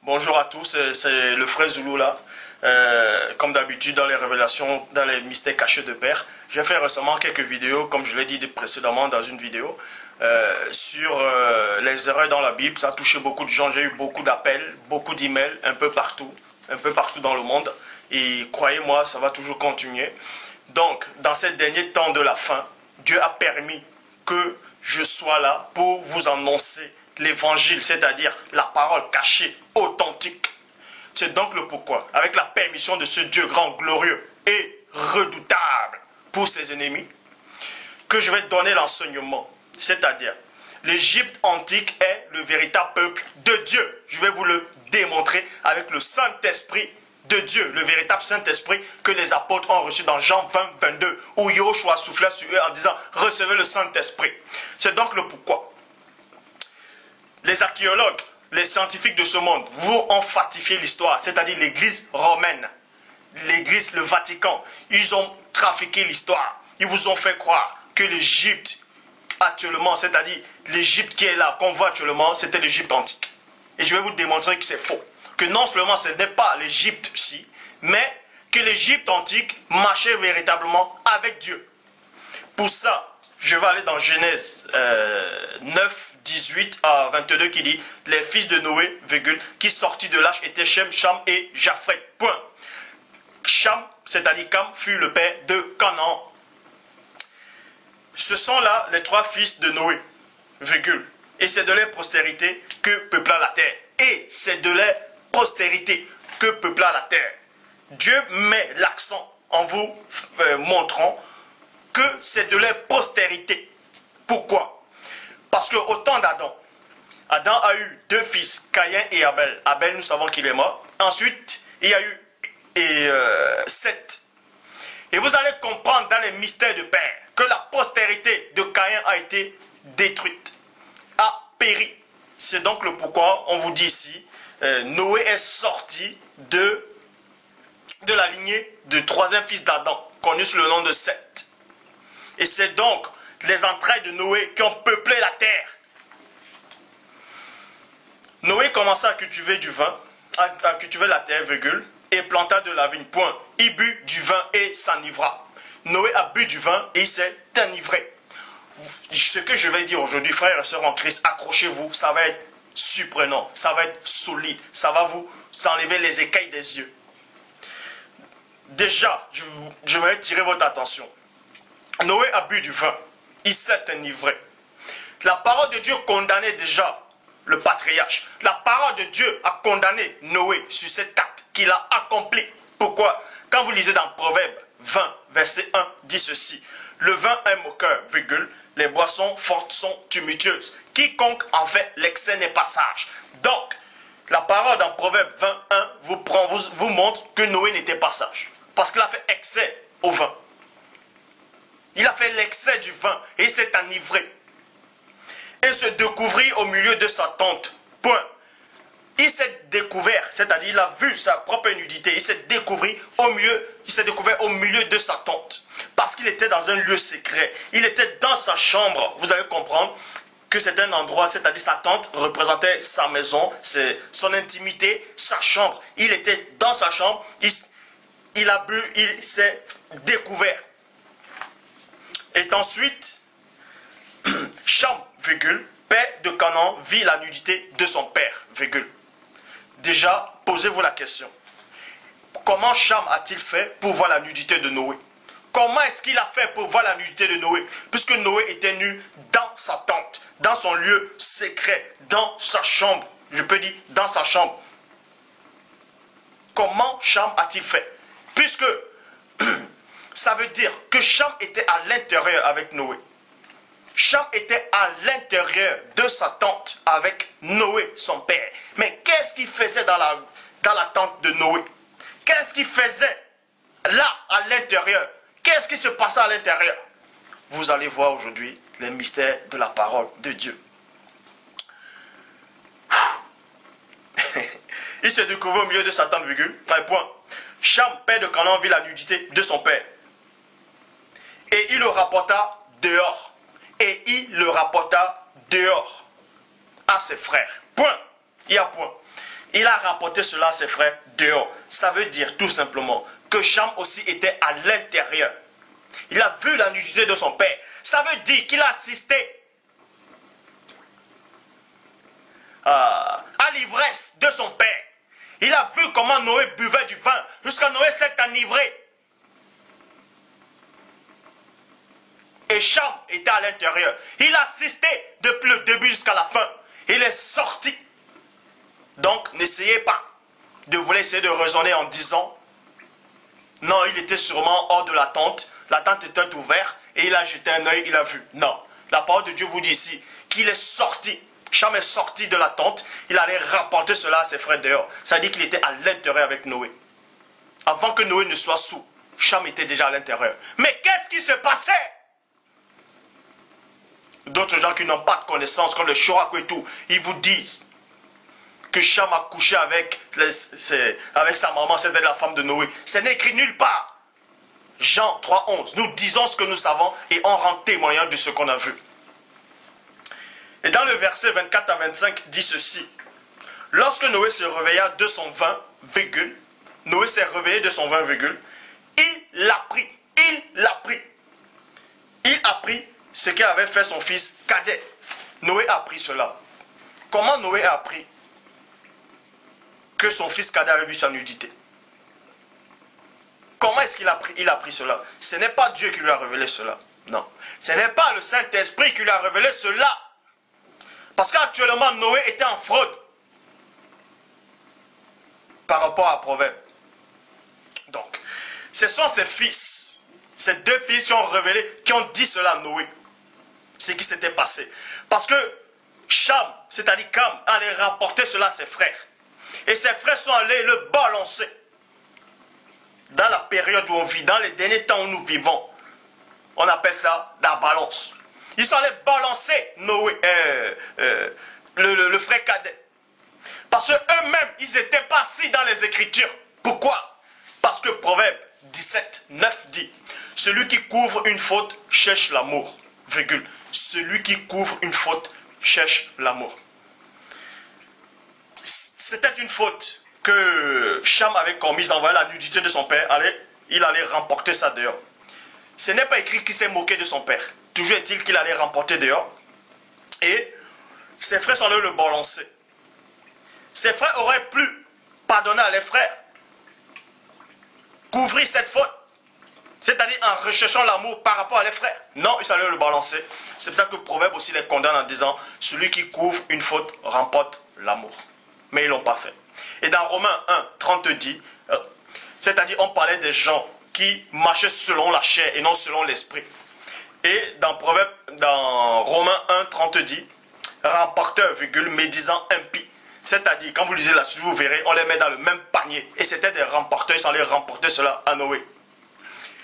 Bonjour à tous, c'est le frère Zoulou là. Comme d'habitude dans les révélations, dans les mystères cachés de Père. J'ai fait récemment quelques vidéos, comme je l'ai dit précédemment dans une vidéo, sur les erreurs dans la Bible. Ça a touché beaucoup de gens, j'ai eu beaucoup d'appels, beaucoup d'emails, un peu partout dans le monde. Et croyez-moi, ça va toujours continuer. Donc, dans ces derniers temps de la fin, Dieu a permis que je sois là pour vous annoncer l'évangile, c'est-à-dire la parole cachée, authentique. C'est donc le pourquoi, avec la permission de ce Dieu grand, glorieux et redoutable pour ses ennemis, que je vais donner l'enseignement. C'est-à-dire, l'Égypte antique est le véritable peuple de Dieu. Je vais vous le démontrer avec le Saint-Esprit de Dieu, le véritable Saint-Esprit que les apôtres ont reçu dans Jean 20, 22, où Yahushua soufflait sur eux en disant « Recevez le Saint-Esprit ». C'est donc le pourquoi. Les archéologues, les scientifiques de ce monde vous ont falsifié l'histoire, c'est-à-dire l'église romaine, l'église, le Vatican. Ils ont trafiqué l'histoire. Ils vous ont fait croire que l'Égypte actuellement, c'est-à-dire l'Égypte qui est là, qu'on voit actuellement, c'était l'Égypte antique. Et je vais vous démontrer que c'est faux. Que non seulement ce n'est pas l'Égypte-ci, mais que l'Égypte antique marchait véritablement avec Dieu. Pour ça, je vais aller dans Genèse 9, 18 à 22 qui dit « Les fils de Noé, virgule, qui sortis de l'âge étaient Shem, Cham et Japheth. » Point. Cham, c'est-à-dire Cam, fut le père de Canaan. Ce sont là les trois fils de Noé, virgule. Et c'est de leur postérité que peupla la terre. Et c'est de leur postérité que peupla la terre. Dieu met l'accent en vous montrant que c'est de leur postérité. Pourquoi? Parce qu'au temps d'Adam, Adam a eu deux fils, Caïn et Abel. Abel, nous savons qu'il est mort. Ensuite, il y a eu Seth. Et vous allez comprendre dans les mystères de Père que la postérité de Caïn a été détruite, a péri. C'est donc le pourquoi on vous dit ici, Noé est sorti de la lignée du troisième fils d'Adam, connu sous le nom de Seth. Et c'est donc les entrailles de Noé qui ont peuplé la terre. Noé commença à cultiver du vin, à cultiver la terre, virgule, et planta de la vigne, point. Il but du vin et s'enivra. Noé a bu du vin et il s'est enivré. Ce que je vais dire aujourd'hui, frères et sœurs en Christ, accrochez-vous, ça va être surprenant, ça va être solide, ça va vous enlever les écailles des yeux. Déjà, je vais tirer votre attention. Noé a bu du vin, il s'est enivré. La parole de Dieu condamnait déjà le patriarche. La parole de Dieu a condamné Noé sur cet acte qu'il a accompli. Pourquoi? Quand vous lisez dans Proverbe 20, verset 1, dit ceci. Le vin est moqueur, virgule, les boissons fortes sont tumultueuses. Quiconque en fait l'excès n'est pas sage. Donc, la parole dans Proverbe 21 vous montre que Noé n'était pas sage. Parce qu'il a fait excès au vin. Il a fait l'excès du vin et il s'est enivré. Et se découvrit au milieu de sa tente. Point. Il s'est découvert, c'est-à-dire il a vu sa propre nudité. Il s'est découvert au milieu de sa tente. Parce qu'il était dans un lieu secret. Il était dans sa chambre. Vous allez comprendre que c'est un endroit, c'est-à-dire sa tente représentait sa maison, son intimité, sa chambre. Il était dans sa chambre. Il a bu, il s'est découvert. Et ensuite, Cham, virgule, père de Canaan, vit la nudité de son père, virgule. Déjà, posez-vous la question. Comment Cham a-t-il fait pour voir la nudité de Noé? Comment est-ce qu'il a fait pour voir la nudité de Noé? Puisque Noé était nu dans sa tente, dans son lieu secret, dans sa chambre. Je peux dire, dans sa chambre. Comment Cham a-t-il fait? Puisque ça veut dire que Cham était à l'intérieur avec Noé. Cham était à l'intérieur de sa tente avec Noé, son père. Mais qu'est-ce qu'il faisait dans la tente de Noé? Qu'est-ce qu'il faisait là, à l'intérieur? Qu'est-ce qui se passait à l'intérieur? Vous allez voir aujourd'hui les mystères de la parole de Dieu. Il se découvrait au milieu de sa tente, virgule, un point. Cham, père de Canaan, vit la nudité de son père. Et il le rapporta dehors. Et il le rapporta dehors à ses frères. Point. Il y a point. il a rapporté cela à ses frères dehors. Ça veut dire tout simplement que Cham aussi était à l'intérieur. Il a vu la nudité de son père. Ça veut dire qu'il a assisté à l'ivresse de son père. Il a vu comment Noé buvait du vin jusqu'à Noé s'est enivré. Et Cham était à l'intérieur. Il a assisté depuis le début jusqu'à la fin. Il est sorti. Donc, n'essayez pas de vouloir essayer de raisonner en disant non, il était sûrement hors de la tente. La tente était ouverte et il a jeté un œil, il a vu. Non. La parole de Dieu vous dit ici qu'il est sorti. Cham est sorti de la tente. Il allait rapporter cela à ses frères dehors. Ça dit qu'il était à l'intérieur avec Noé. Avant que Noé ne soit sous, Cham était déjà à l'intérieur. Mais qu'est-ce qui se passait? D'autres gens qui n'ont pas de connaissance, comme le Chorak et tout, ils vous disent que Cham a couché avec sa maman, c'était la femme de Noé. Ce n'est écrit nulle part. Jean 3,11. Nous disons ce que nous savons et on rend témoignage de ce qu'on a vu. Et dans le verset 24 à 25, dit ceci. Lorsque Noé se réveilla de son vin, Noé s'est réveillé de son vin, il l'a pris. Il a pris ce qu'avait fait son fils cadet. Noé a appris cela. Comment Noé a appris que son fils cadet avait vu sa nudité? Comment est-ce qu'il a appris? Il a appris cela. Ce n'est pas Dieu qui lui a révélé cela. Non. Ce n'est pas le Saint-Esprit qui lui a révélé cela. Parce qu'actuellement, Noé était en fraude par rapport à Proverbe. Donc, ce sont ses fils, ces deux fils qui ont révélé, qui ont dit cela à Noé. Ce qui s'était passé. Parce que Cham, c'est-à-dire Cam, allait rapporter cela à ses frères. Et ses frères sont allés le balancer. Dans la période où on vit, dans les derniers temps où nous vivons, on appelle ça la balance. Ils sont allés balancer Noé, le frère cadet. Parce qu'eux-mêmes, ils n'étaient pas assis dans les Écritures. Pourquoi? Parce que Proverbe 17, 9 dit, celui qui couvre une faute cherche l'amour, virgule. Celui qui couvre une faute cherche l'amour. C'était une faute que Cham avait commise en voyant la nudité de son père. Il allait remporter ça dehors. Ce n'est pas écrit qu'il s'est moqué de son père. Toujours est-il qu'il allait remporter dehors. Et ses frères sont allés le balancer. Ses frères auraient pu pardonner à les frères. Couvrir cette faute. C'est-à-dire en recherchant l'amour par rapport à les frères. Non, ils allaient le balancer. C'est pour ça que le Proverbe aussi les condamne en disant celui qui couvre une faute remporte l'amour. Mais ils ne l'ont pas fait. Et dans Romains 1, 30 dit, c'est-à-dire on parlait des gens qui marchaient selon la chair et non selon l'esprit. Et dans Romains 1, 30 dit, remporteur, médisant, impie. C'est-à-dire, quand vous lisez la suite, vous verrez, on les met dans le même panier. Et c'était des remporteurs, ils allaient remporter cela à Noé.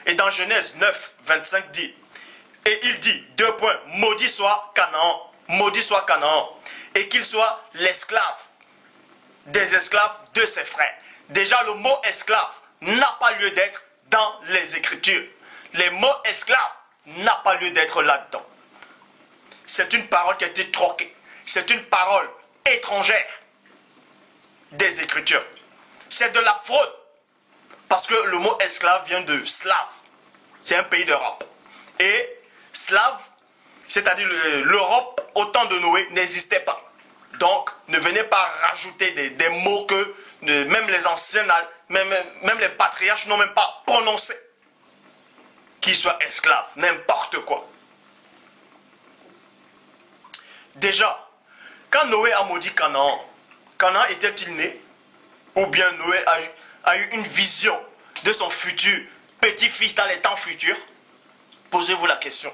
Et dans Genèse 9, 25 dit, et il dit, deux points, maudit soit Canaan, et qu'il soit l'esclave des esclaves de ses frères. Déjà, le mot esclave n'a pas lieu d'être dans les Écritures. Les mots esclaves n'a pas lieu d'être là-dedans. C'est une parole qui a été troquée. C'est une parole étrangère des Écritures. C'est de la fraude. Parce que le mot esclave vient de slave. C'est un pays d'Europe. Et slave, c'est-à-dire l'Europe, au temps de Noé, n'existait pas. Donc, ne venez pas rajouter des mots que même les anciens, même les patriarches n'ont même pas prononcés. Qu'ils soient esclaves, n'importe quoi. Déjà, quand Noé a maudit Canaan, Canaan était-il né? Ou bien Noé a eu une vision de son futur petit-fils dans les temps futurs? Posez-vous la question.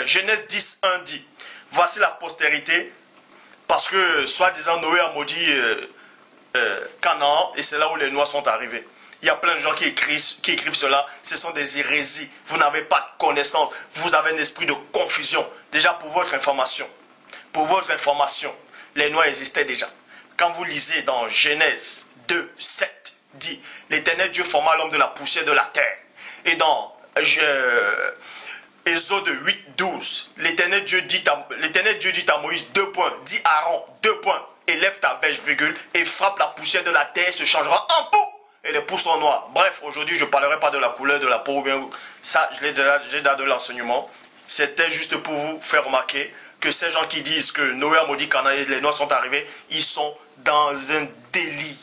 Genèse 10, 1 dit, voici la postérité, parce que soi-disant Noé a maudit Canaan, et c'est là où les Noirs sont arrivés. Il y a plein de gens qui écrivent cela, ce sont des hérésies, vous n'avez pas de connaissance, vous avez un esprit de confusion. Déjà pour votre information, les Noirs existaient déjà. Quand vous lisez dans Genèse 2, 7, dit, l'Éternel Dieu forma l'homme de la poussière de la terre. Et dans Exode 8, 12, l'Éternel Dieu dit à Moïse, 2 points, dit Aaron, 2 points, élève ta verge, virgule, et frappe la poussière de la terre, et se changera en peau. Et les peaux sont noires. Bref, aujourd'hui, je ne parlerai pas de la couleur de la peau, ou bien ça, j'ai déjà de l'enseignement. C'était juste pour vous faire remarquer que ces gens qui disent que Noé a maudit Canaan et les Noirs sont arrivés, ils sont dans un délire.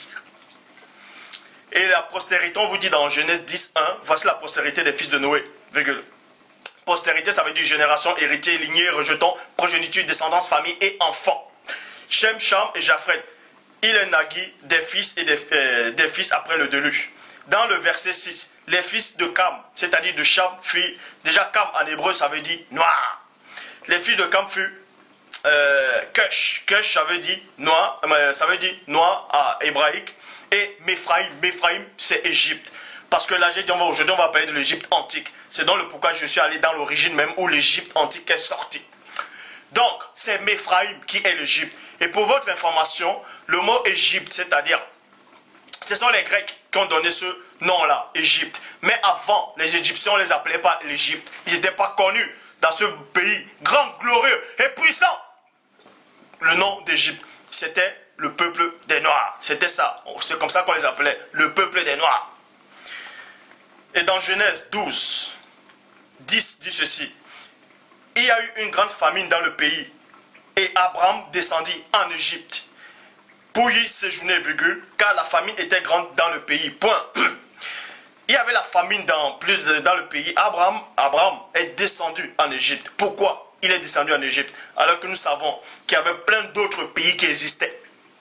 Et la postérité, on vous dit dans Genèse 10.1, voici la postérité des fils de Noé, virgule. Postérité, ça veut dire génération, héritier, lignée, rejeton, progéniture, descendance, famille et enfants. Shem, Cham et Japhret. Il est naguit des fils et des fils après le déluge. Dans le verset 6, les fils de Cam, c'est-à-dire de Cham, furent, déjà Cam en hébreu, ça veut dire noir. Les fils de Cam furent Cush. Cush, ça veut dire noir, noir à hébraïque. Et Méphraïm, c'est Égypte. Parce que là, j'ai dit, aujourd'hui, on va parler de l'Égypte antique. C'est dans le pourquoi je suis allé dans l'origine même où l'Égypte antique est sortie. Donc, c'est Méphraïm qui est l'Égypte. Et pour votre information, le mot Égypte, c'est-à-dire, ce sont les Grecs qui ont donné ce nom-là, Égypte. Mais avant, les Égyptiens, on ne les appelait pas l'Égypte. Ils n'étaient pas connus dans ce pays grand, glorieux et puissant. Le nom d'Égypte, c'était le peuple des Noirs. C'était ça. C'est comme ça qu'on les appelait, le peuple des Noirs. Et dans Genèse 12, 10 dit ceci. Il y a eu une grande famine dans le pays. Et Abraham descendit en Égypte pour y séjourner, virgule, car la famine était grande dans le pays. Point. Il y avait la famine dans le pays. Abraham est descendu en Égypte. Pourquoi il est descendu en Égypte? Alors que nous savons qu'il y avait plein d'autres pays qui existaient.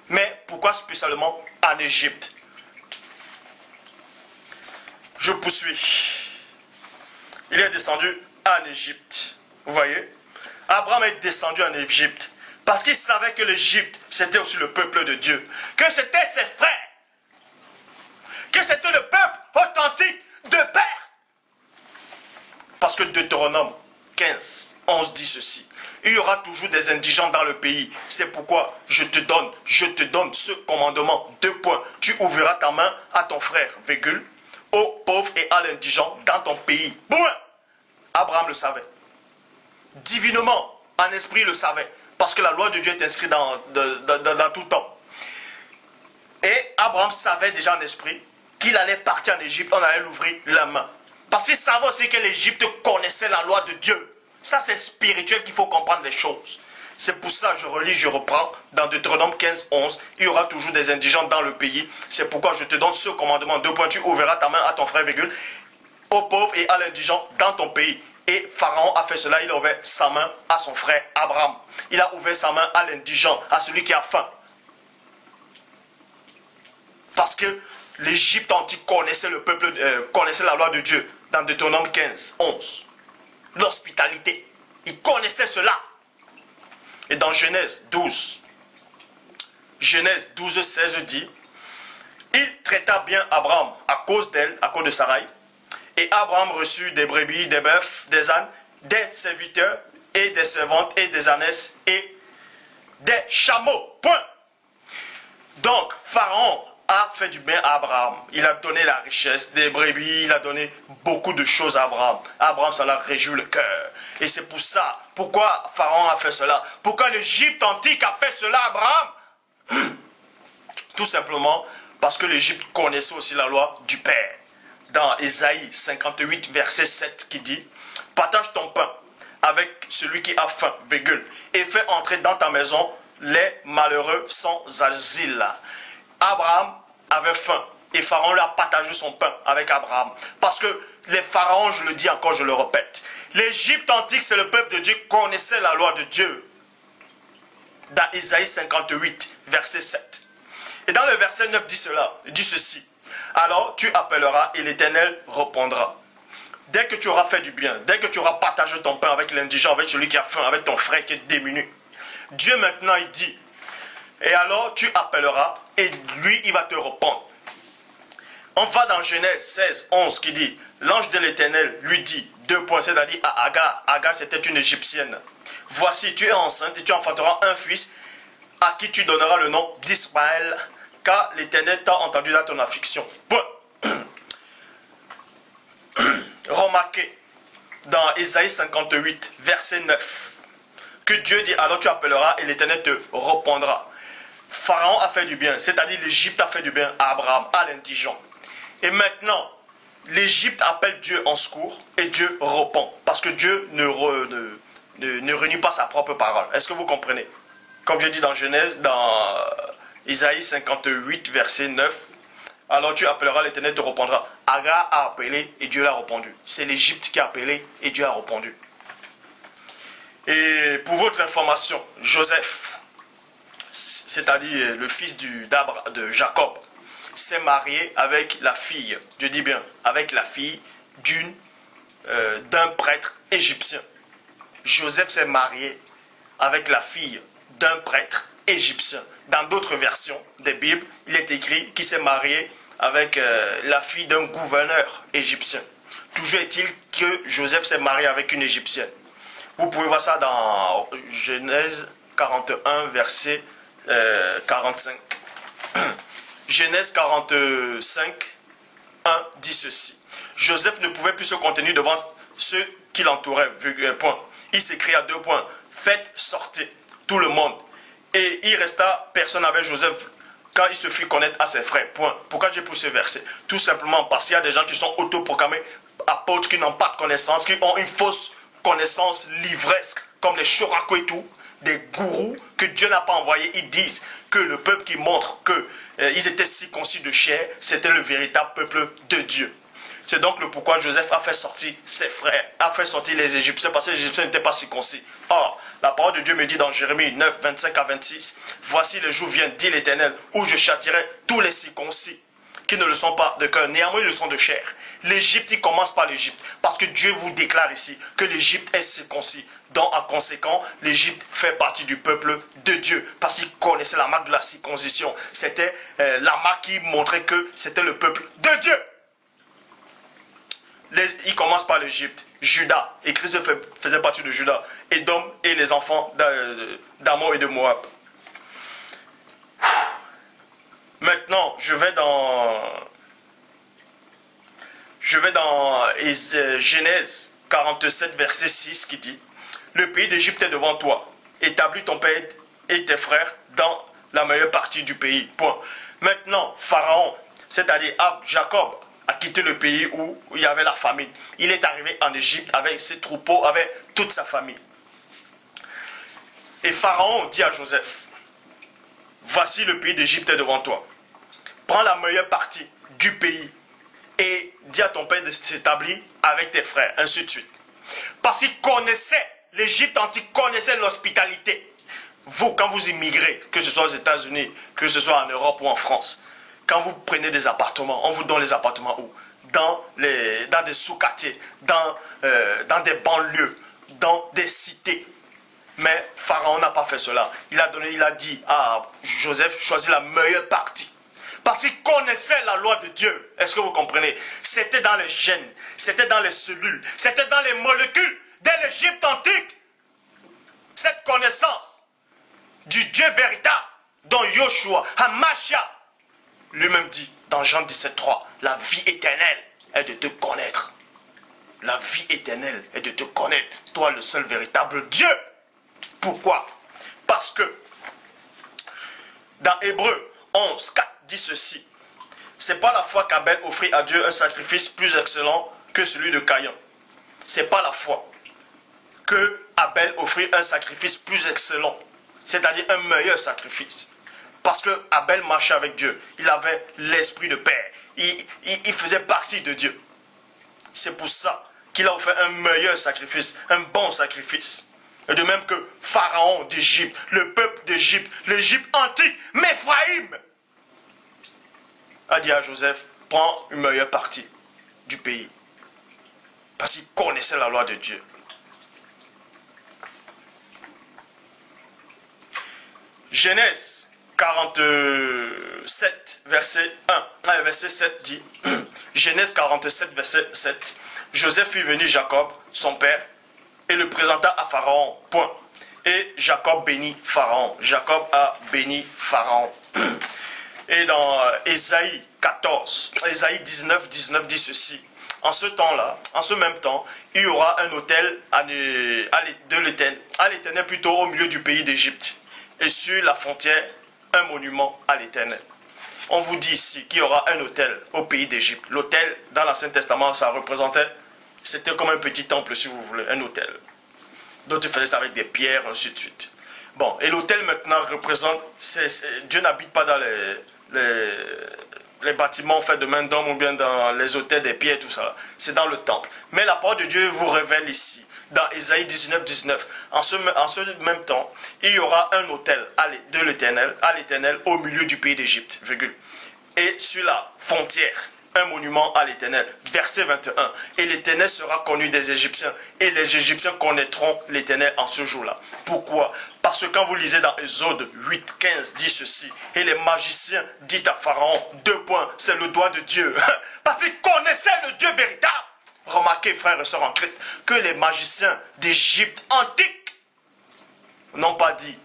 Mais pourquoi spécialement en Égypte? Je poursuis. Il est descendu en Égypte. Vous voyez? Abraham est descendu en Égypte parce qu'il savait que l'Égypte, c'était aussi le peuple de Dieu. Que c'était ses frères. Que c'était le peuple authentique de père. Parce que Deutéronome 15, 11 dit ceci. Il y aura toujours des indigents dans le pays. C'est pourquoi je te donne ce commandement. 2 points. Tu ouvriras ta main à ton frère, virgule, aux pauvres et à l'indigent dans ton pays. Point. Abraham le savait. Divinement, en esprit, il le savait. Parce que la loi de Dieu est inscrite dans tout temps. Et Abraham savait déjà en esprit qu'il allait partir en Égypte, on allait l'ouvrir la main. Parce qu'il savait aussi que l'Égypte connaissait la loi de Dieu. Ça, c'est spirituel qu'il faut comprendre les choses. C'est pour ça que je relis, je reprends. Dans Deutéronome 15, 11, il y aura toujours des indigents dans le pays. C'est pourquoi je te donne ce commandement. 2 points, tu ouvriras ta main à ton frère, virgule, aux pauvres et à l'indigent dans ton pays. Et Pharaon a fait cela, il a ouvert sa main à son frère Abraham. Il a ouvert sa main à l'indigent, à celui qui a faim. Parce que l'Égypte antique connaissait le peuple, connaissait la loi de Dieu. Dans Deutéronome 15, 11. L'hospitalité. Il connaissait cela. Et dans Genèse 12, 16 dit, il traita bien Abraham à cause d'elle, à cause de Sarai. Et Abraham reçut des brebis, des bœufs, des ânes, des serviteurs et des servantes et des ânesses et des chameaux. Point. Donc, Pharaon a fait du bien à Abraham. Il a donné la richesse des brebis, il a donné beaucoup de choses à Abraham. Abraham, ça l'a réjoui le cœur. Et c'est pour ça, pourquoi Pharaon a fait cela? Pourquoi l'Égypte antique a fait cela à Abraham? Tout simplement parce que l'Égypte connaissait aussi la loi du Père. Dans Ésaïe 58, verset 7, qui dit, partage ton pain avec celui qui a faim, virgule, et fais entrer dans ta maison les malheureux sans asile. Abraham avait faim et Pharaon lui a partagé son pain avec Abraham. Parce que les pharaons, je le dis encore, je le répète, l'Égypte antique, c'est le peuple de Dieu qui connaissait la loi de Dieu. Dans Ésaïe 58, verset 7. Et dans le verset 9 dit ceci. Alors tu appelleras et l'Éternel répondra. Dès que tu auras fait du bien, dès que tu auras partagé ton pain avec l'indigent, avec celui qui a faim, avec ton frère qui est démuni, Dieu maintenant il dit, et alors tu appelleras et lui il va te répondre. On va dans Genèse 16, 11 qui dit, l'ange de l'Éternel lui dit, 2 points, c'est-à-dire à Agar. Agar c'était une Égyptienne. Voici, tu es enceinte et tu enfanteras un fils à qui tu donneras le nom d'Ismaël, car l'Éternel t'a entendu dans ton affliction. Remarquez, dans Ésaïe 58, verset 9, que Dieu dit, alors tu appelleras et l'Éternel te répondra. Pharaon a fait du bien, c'est-à-dire l'Égypte a fait du bien à Abraham, à l'indigent. Et maintenant, l'Égypte appelle Dieu en secours et Dieu répond. Parce que Dieu ne renie pas sa propre parole. Est-ce que vous comprenez? Comme je dis dans Genèse, dans Isaïe 58, verset 9, alors tu appelleras, l'Éternel te répondra. Agar a appelé et Dieu l'a répondu. C'est l'Égypte qui a appelé et Dieu a répondu. Et pour votre information, Joseph, c'est-à-dire le fils de Jacob, s'est marié avec la fille, je dis bien, avec la fille d'un prêtre égyptien. Joseph s'est marié avec la fille d'un prêtre égyptien. Dans d'autres versions des Bibles, il est écrit qu'il s'est marié avec la fille d'un gouverneur égyptien. Toujours est-il que Joseph s'est marié avec une égyptienne. Vous pouvez voir ça dans Genèse 41, verset 45. Genèse 45, 1 dit ceci. Joseph ne pouvait plus se contenir devant ceux qui l'entouraient. Point. Il s'écria 2 points. Faites sortir tout le monde. Et il resta personne avec Joseph quand il se fit connaître à ses frères. Point. Pourquoi j'ai pris ce verset? Tout simplement parce qu'il y a des gens qui sont autoproclamés apôtres, qui n'ont pas de connaissance, qui ont une fausse connaissance livresque, comme les Chorako et tout, des gourous que Dieu n'a pas envoyés. Ils disent que le peuple qui montre qu'ils étaient circoncis de chair, c'était le véritable peuple de Dieu. C'est donc le pourquoi Joseph a fait sortir ses frères, a fait sortir les Égyptiens, parce que les Égyptiens n'étaient pas circoncis. Or, la parole de Dieu me dit dans Jérémie 9, 25 à 26, « Voici les jours viennent, dit l'Éternel, où je châtirai tous les circoncis, qui ne le sont pas de cœur, néanmoins ils le sont de chair. » L'Égypte, il commence par l'Égypte, parce que Dieu vous déclare ici que l'Égypte est circoncis. Donc, en conséquent, l'Égypte fait partie du peuple de Dieu, parce qu'il connaissait la marque de la circoncision. C'était la marque qui montrait que c'était le peuple de Dieu. Il commence par l'Égypte, Juda, et Christ faisait partie de Juda, Édom et les enfants d'Ammon et de Moab. Maintenant, je vais dans Genèse 47, verset 6 qui dit « Le pays d'Égypte est devant toi, établis ton père et tes frères dans la meilleure partie du pays. » Point. Maintenant, Pharaon, c'est-à-dire Jacob, a quitté le pays où il y avait la famine. Il est arrivé en Égypte avec ses troupeaux, avec toute sa famille. Et Pharaon dit à Joseph, « Voici le pays d'Égypte est devant toi. Prends la meilleure partie du pays et dis à ton père de s'établir avec tes frères. » Ainsi de suite. Parce qu'il connaissait, l'Égypte antique connaissait l'hospitalité. Vous, quand vous immigrez, que ce soit aux États-Unis, que ce soit en Europe ou en France, quand vous prenez des appartements, on vous donne les appartements où? Dans des sous-quartiers, dans des banlieues, dans des cités. Mais Pharaon n'a pas fait cela. Il a dit à Joseph, choisis la meilleure partie. Parce qu'il connaissait la loi de Dieu. Est-ce que vous comprenez? C'était dans les gènes, c'était dans les cellules, c'était dans les molécules de l'Égypte antique. Cette connaissance du Dieu véritable, dont Yoshua, Hamashia, lui-même dit dans Jean 17,3, la vie éternelle est de te connaître. La vie éternelle est de te connaître, toi le seul véritable Dieu. Pourquoi? Parce que dans Hébreux 11, 4 dit ceci. C'est pas la foi qu'Abel offrit à Dieu un sacrifice plus excellent que celui de Caïn. C'est pas la foi que Abel offrit un sacrifice plus excellent, c'est-à-dire un meilleur sacrifice. Parce que Abel marchait avec Dieu. Il avait l'esprit de père. Il faisait partie de Dieu. C'est pour ça qu'il a offert un meilleur sacrifice, un bon sacrifice. Et de même que Pharaon d'Égypte, le peuple d'Égypte, l'Égypte antique, Méphraïm, a dit à Joseph, prends une meilleure partie du pays. Parce qu'il connaissait la loi de Dieu. Genèse 47, verset 7 dit, Genèse 47, verset 7, Joseph fit venir Jacob, son père, et le présenta à Pharaon. Point. Et Jacob bénit Pharaon. Jacob a béni Pharaon. Et dans Ésaïe 14, Ésaïe 19, 19 dit ceci. En ce temps-là, en ce même temps, il y aura un autel à l'Éternel plutôt au milieu du pays d'Égypte. Et sur la frontière un monument à l'Éternel. On vous dit ici qu'il y aura un autel au pays d'Égypte. L'autel, dans l'Ancien Testament, ça représentait, c'était comme un petit temple, si vous voulez, un autel. D'autres faisaient ça avec des pierres, ainsi de suite. Bon, et l'autel maintenant représente, Dieu n'habite pas dans les bâtiments faits de main d'homme ou bien dans les autels des pierres, tout ça. C'est dans le temple. Mais la parole de Dieu vous révèle ici, dans Ésaïe 19, 19, en ce même temps, il y aura un autel de l'Éternel, à l'Éternel au milieu du pays d'Égypte, virgule. Et sur la frontière, un monument à l'Éternel. Verset 21. Et l'Éternel sera connu des Égyptiens. Et les Égyptiens connaîtront l'Éternel en ce jour-là. Pourquoi? Parce que quand vous lisez dans Exode 8, 15, dit ceci. Et les magiciens disent à Pharaon, 2 points, c'est le doigt de Dieu. Parce qu'ils connaissaient le Dieu véritable. Remarquez, frères et sœurs en Christ, que les magiciens d'Égypte antique n'ont pas dit,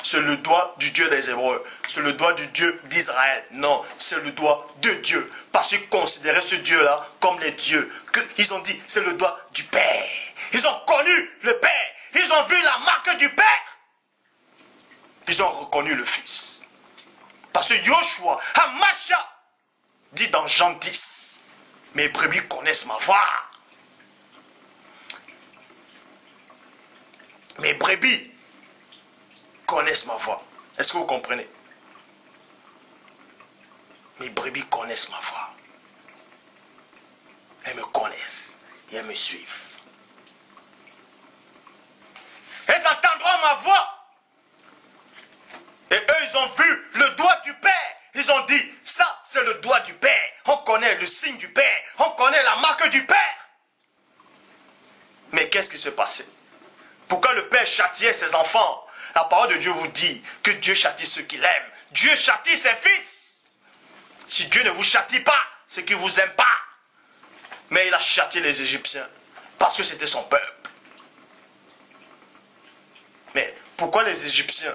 c'est le doigt du Dieu des Hébreux, c'est le doigt du Dieu d'Israël. Non, c'est le doigt de Dieu. Parce qu'ils considéraient ce Dieu-là comme les dieux. Ils ont dit, c'est le doigt du Père. Ils ont connu le Père. Ils ont vu la marque du Père. Ils ont reconnu le Fils. Parce que Yoshua, Hamasha, dit dans Jean 10, mes brebis connaissent ma voix. Mes brebis connaissent ma voix. Est-ce que vous comprenez? Mes brebis connaissent ma voix. Elles me connaissent et elles me suivent. Elles entendront ma voix. Et eux, ils ont vu le doigt du Père. Ils ont dit, ça, c'est le doigt du Père. On connaît le signe du Père. On connaît la marque du Père. Mais qu'est-ce qui s'est passé? Pourquoi le Père châtiait ses enfants? La parole de Dieu vous dit que Dieu châtie ceux qu'il aime. Dieu châtie ses fils. Si Dieu ne vous châtie pas, c'est qu'il ne vous aime pas. Mais il a châtié les Égyptiens parce que c'était son peuple. Mais pourquoi les Égyptiens?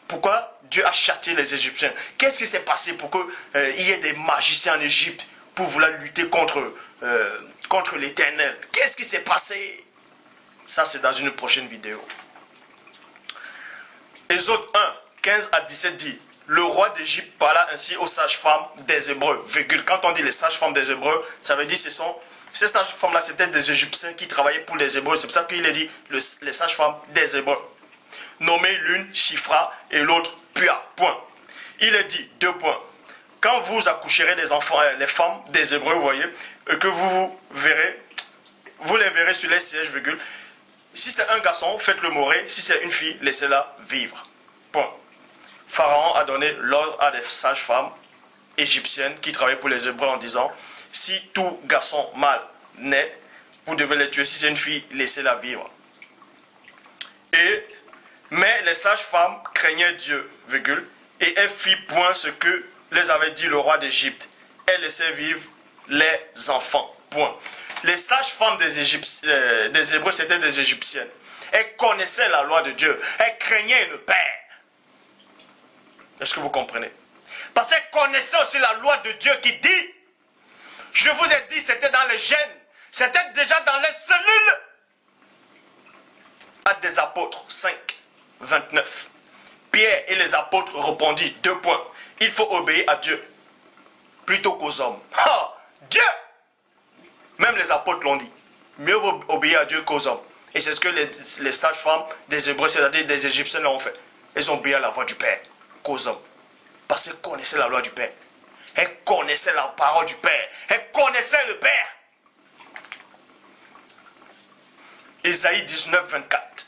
Pourquoi Dieu a châtié les Égyptiens? Qu'est-ce qui s'est passé pour qu'il y ait des magiciens en Égypte pour vouloir lutter contre l'Éternel? Qu'est-ce qui s'est passé? Ça, c'est dans une prochaine vidéo. Exode 1, 15 à 17 dit, le roi d'Égypte parla ainsi aux sages-femmes des Hébreux, virgule. Quand on dit les sages-femmes des Hébreux, ça veut dire que ces sages-femmes-là, c'était des Égyptiens qui travaillaient pour les Hébreux. C'est pour ça qu'il a dit les sages-femmes des Hébreux. Nommé l'une Shifra et l'autre Pua. Point. Il est dit, 2 points. Quand vous accoucherez des enfants, les femmes des Hébreux, vous voyez, que vous les verrez sur les sièges, virgule. Si c'est un garçon, faites-le mourir. Si c'est une fille, laissez-la vivre. Point. Pharaon a donné l'ordre à des sages-femmes égyptiennes qui travaillaient pour les Hébreux en disant, si tout garçon mâle naît, vous devez les tuer. Si c'est une fille, laissez-la vivre. Mais les sages-femmes craignaient Dieu, virgule, et elles firent point ce que les avait dit le roi d'Égypte. Elles laissaient vivre les enfants. Point. Les sages-femmes des Hébreux, c'était des Égyptiennes. Elles connaissaient la loi de Dieu. Elles craignaient le Père. Est-ce que vous comprenez? Parce qu'elles connaissaient aussi la loi de Dieu qui dit, je vous ai dit, c'était dans les gènes, c'était déjà dans les cellules. Actes des apôtres 5, 29. Pierre et les apôtres répondirent, 2 points. Il faut obéir à Dieu plutôt qu'aux hommes. Ah, Dieu! Même les apôtres l'ont dit. Mieux obéir à Dieu qu'aux hommes. Et c'est ce que les sages-femmes des Hébreux, c'est-à-dire des Égyptiens, l'ont fait. Elles ont obéi à la voix du Père qu'aux hommes. Parce qu'elles connaissaient la loi du Père. Elles connaissaient la parole du Père. Elles connaissaient le Père. Ésaïe 19, 24.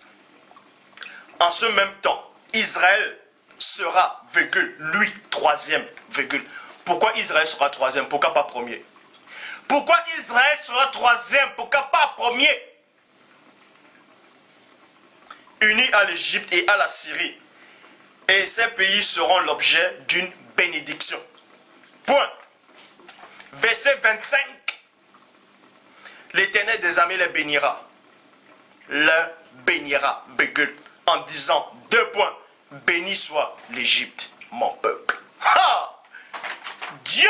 En ce même temps, Israël sera, virgule, lui, 3e, virgule. Pourquoi Israël sera 3e? Pourquoi pas 1er? Pourquoi Israël sera 3e? Pourquoi pas 1er? Unis à l'Égypte et à la Syrie. Et ces pays seront l'objet d'une bénédiction. Point. Verset 25. L'Éternel des armées les bénira. Le bénira, virgule, en disant, 2 points. Béni soit l'Égypte, mon peuple. Ha! Dieu!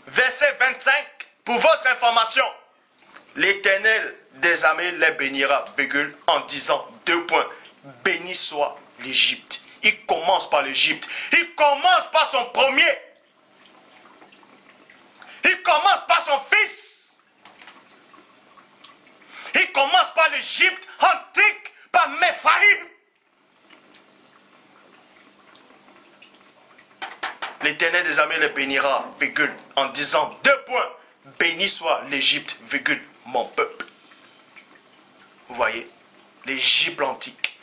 Verset 25, pour votre information, l'Éternel des armées les bénira, virgule, en disant, 2 points. Béni soit l'Égypte. il commence par l'Égypte. Il commence par son premier. Il commence par son fils. Il commence par l'Égypte antique, par Méphaïm. L'Éternel des armées les bénira, virgule, en disant 2 points. Béni soit l'Égypte, virgule, mon peuple. Vous voyez, l'Égypte antique,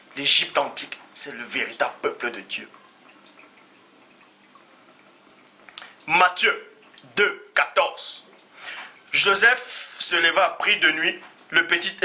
c'est le véritable peuple de Dieu. Matthieu 2, 14. Joseph se leva, prit de nuit le petit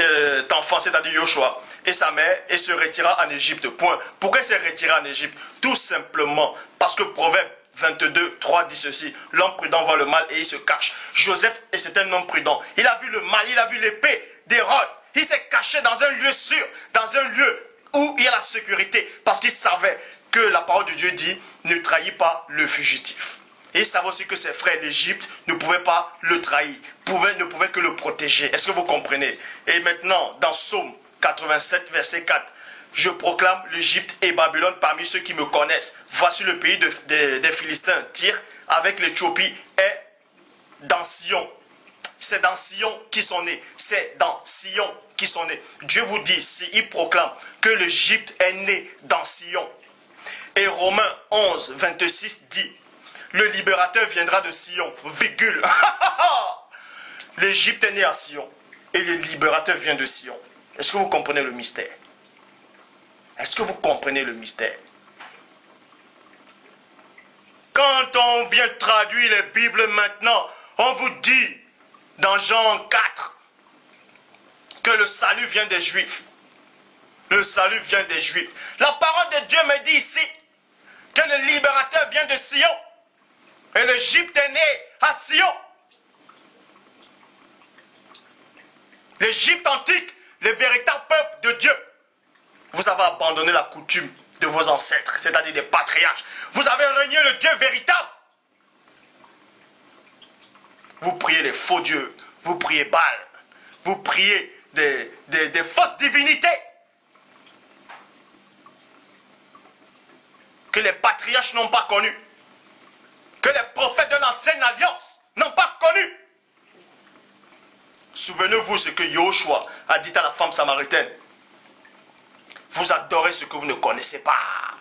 enfant, c'est-à-dire Joshua, et sa mère, et se retira en Égypte. Point. Pourquoi il s'est retiré en Égypte? Tout simplement parce que Proverbe 22, 3 dit ceci: l'homme prudent voit le mal et il se cache. Joseph, et c'est un homme prudent, il a vu le mal, il a vu l'épée d'Hérode. Il s'est caché dans un lieu sûr, dans un lieu où il y a la sécurité, parce qu'il savait que la parole de Dieu dit: ne trahis pas le fugitif. Et il savait aussi que ses frères d'Égypte ne pouvaient pas le trahir, ne pouvaient que le protéger. Est-ce que vous comprenez? Et maintenant, dans Psaume 87, verset 4, je proclame l'Égypte et Babylone parmi ceux qui me connaissent. Voici le pays des Philistins, Tyr, avec l'Éthiopie, est dans Sion. C'est dans Sion qu'ils sont nés. C'est dans Sion qu'ils sont nés. Dieu vous dit, si il proclame que l'Égypte est née dans Sion. Et Romains 11, 26 dit: le libérateur viendra de Sion, virgule. L'Égypte est née à Sion et le libérateur vient de Sion. Est-ce que vous comprenez le mystère? Est-ce que vous comprenez le mystère? Quand on vient traduire les Bibles maintenant, on vous dit dans Jean 4 que le salut vient des Juifs. Le salut vient des Juifs. La parole de Dieu me dit ici que le libérateur vient de Sion. Et l'Égypte est née à Sion. L'Égypte antique, le véritable peuple de Dieu. Vous avez abandonné la coutume de vos ancêtres, c'est-à-dire des patriarches. Vous avez renié le Dieu véritable. Vous priez les faux dieux, vous priez Baal, vous priez des fausses divinités que les patriarches n'ont pas connues, que les prophètes de l'ancienne alliance n'ont pas connues. Souvenez-vous ce que Joshua a dit à la femme samaritaine: vous adorez ce que vous ne connaissez pas.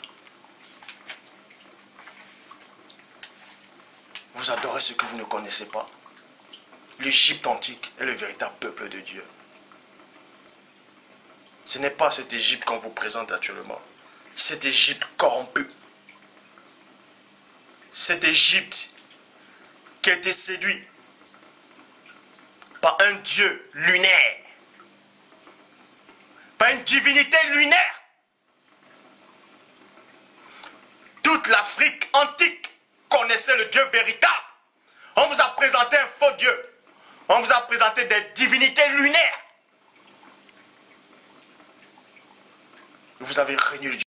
Vous adorez ce que vous ne connaissez pas. L'Égypte antique est le véritable peuple de Dieu. Ce n'est pas cette Égypte qu'on vous présente actuellement. Cette Égypte corrompue. Cette Égypte qui a été séduite par un Dieu lunaire. Par une divinité lunaire. Toute l'Afrique antique connaissait le Dieu véritable. On vous a présenté un faux Dieu. On vous a présenté des divinités lunaires. Vous avez renié le Dieu.